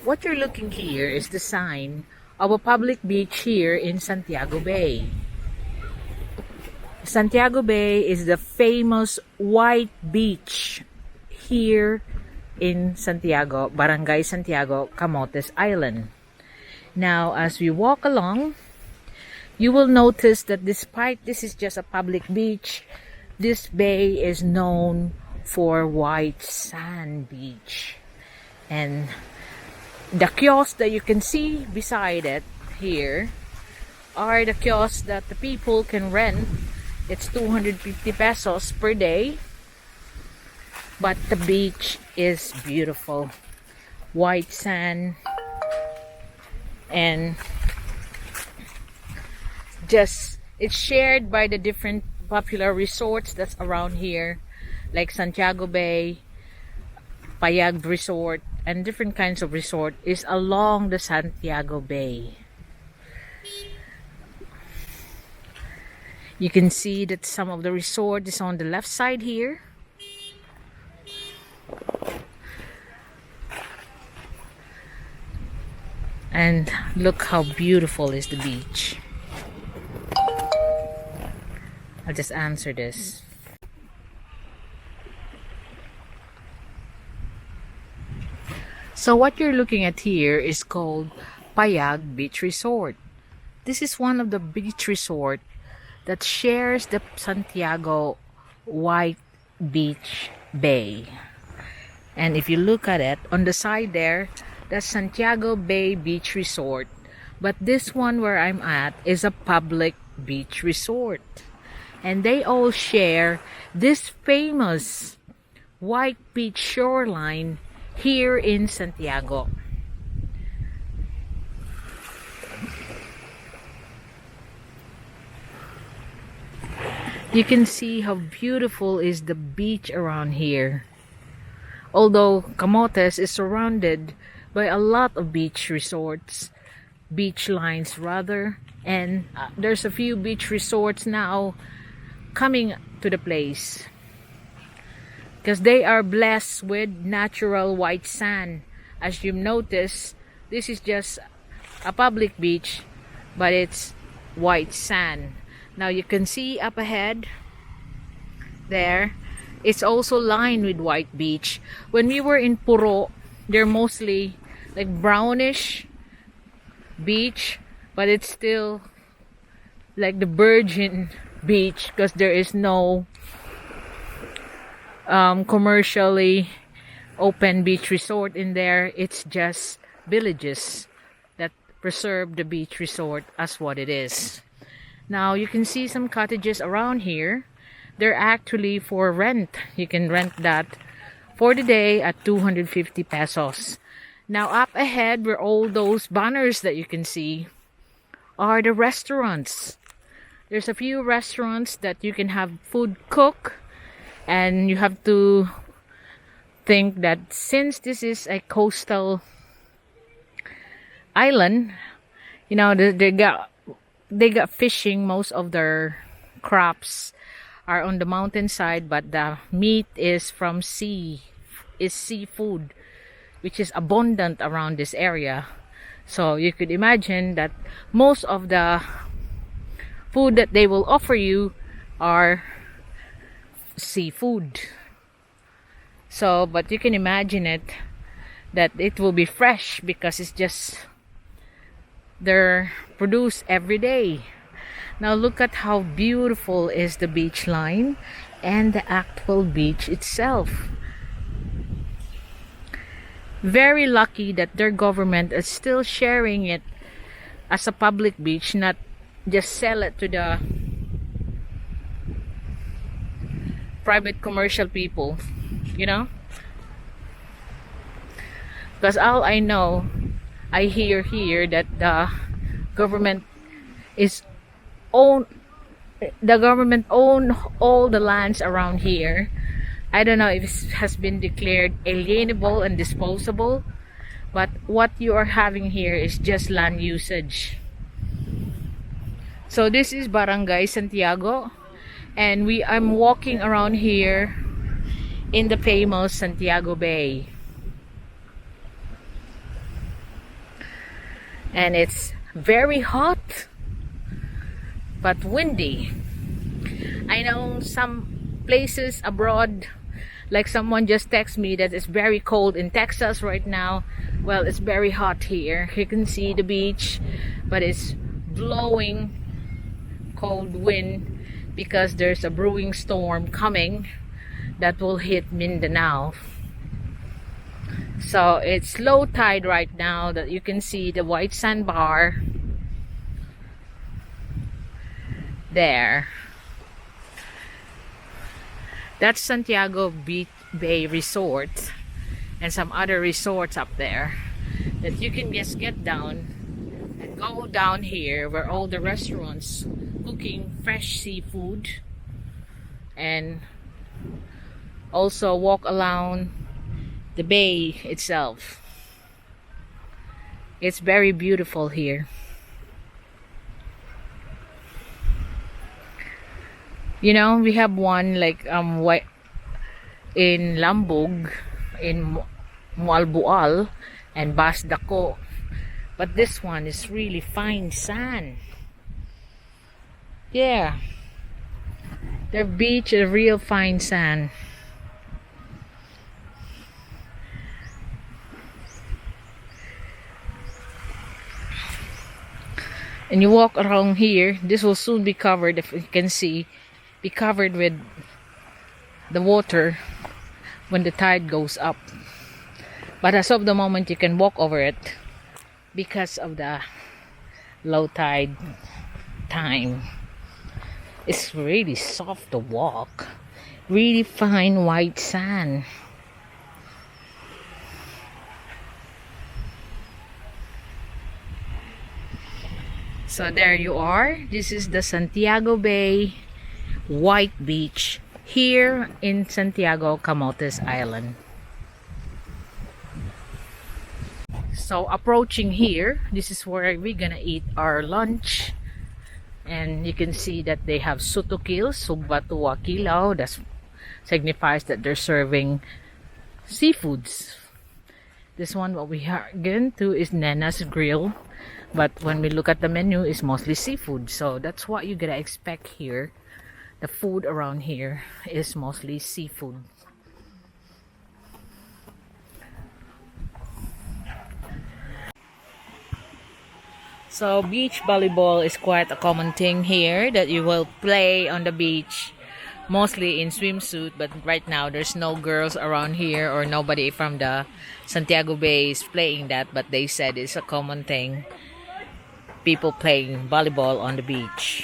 What you're looking here is the sign of a public beach here in Santiago Bay. Santiago Bay is the famous white beach here in Santiago, Barangay Santiago, Camotes Island. Now, as we walk along, you will notice that despite this is just a public beach, this bay is known for white sand beach. And the kiosks that you can see beside it here are the kiosks that the people can rent. It's 250 pesos per day. But the beach is beautiful. White sand. And it's shared by the different popular resorts that's around here, like Santiago Bay, Payout Resort, and different kinds of resort is along the Santiago Bay. You can see that some of the resort is on the left side here. And look how beautiful is the beach. I'll just answer this. So what you're looking at here is called Payout Beach Resort. This is one of the beach resort that shares the Santiago White Beach Bay. And if you look at it, on the side there, that's Santiago Bay Beach Resort. But this one where I'm at is a public beach resort. And they all share this famous white beach shoreline here in Santiago. You can see how beautiful is the beach around here. Although Camotes is surrounded by a lot of beach resorts, beach lines rather, and there's a few beach resorts now coming to the place because they are blessed with natural white sand. As you notice, this is just a public beach, but it's white sand. Now you can see up ahead there, it's also lined with white beach. When we were in Puro, they're mostly like brownish beach, but it's still like the virgin beach because there is no commercially open beach resort in there. It's just villages that preserve the beach resort as what it is. Now you can see some cottages around here. They're actually for rent. You can rent that for the day at 250 pesos. Now up ahead where all those banners that you can see are the restaurants. There's a few restaurants that you can have food cook, and you have to think that since this is a coastal island, you know, they got fishing. Most of their crops are on the mountainside, but the meat is from seafood, which is abundant around this area. So you could imagine that most of the food that they will offer you are seafood. So, but you can imagine it that it will be fresh because it's just they're produced every day. Now look at how beautiful is the beach line and the actual beach itself. Very lucky that their government is still sharing it as a public beach, not just sell it to the private commercial people, you know. Because all I know, I hear here that the government own all the lands around here. I don't know if it has been declared alienable and disposable, but what you are having here is just land usage. So this is Barangay Santiago, and I'm walking around here in the famous Santiago Bay. and it's very hot but windy. I know some places abroad, like someone just texted me that it's very cold in Texas right now. Well, it's very hot here. You can see the beach, but it's blowing cold wind because there's a brewing storm coming that will hit Mindanao. So it's low tide right now, that you can see the white sandbar there. That's Santiago Bay Resort and some other resorts up there that you can just get down and go down here where all the restaurants cooking fresh seafood, and also walk around the bay itself. It's very beautiful here. You know, we have one like white in Lambog, in Mualbual and Basdako, but this one is really fine sand. Yeah, their beach is real fine sand. And you walk around here, this will soon be covered, if you can see, be covered with the water when the tide goes up. But as of the moment, you can walk over it because of the low tide time. It's really soft to walk, really fine white sand. So there you are. This is the Santiago Bay White Beach here in Santiago, Camotes Island. So approaching here, this is where we're gonna eat our lunch. And you can see that they have sutukil, sugbatuwa kilaw. That signifies that they're serving seafoods. This one, what we are going to is Nena's Grill. But when we look at the menu, it's mostly seafood. So that's what you're gonna expect here. The food around here is mostly seafood. So beach volleyball is quite a common thing here, that you will play on the beach, mostly in swimsuit. But right now there's no girls around here, or nobody from the Santiago Bay is playing that, but they said it's a common thing, people playing volleyball on the beach.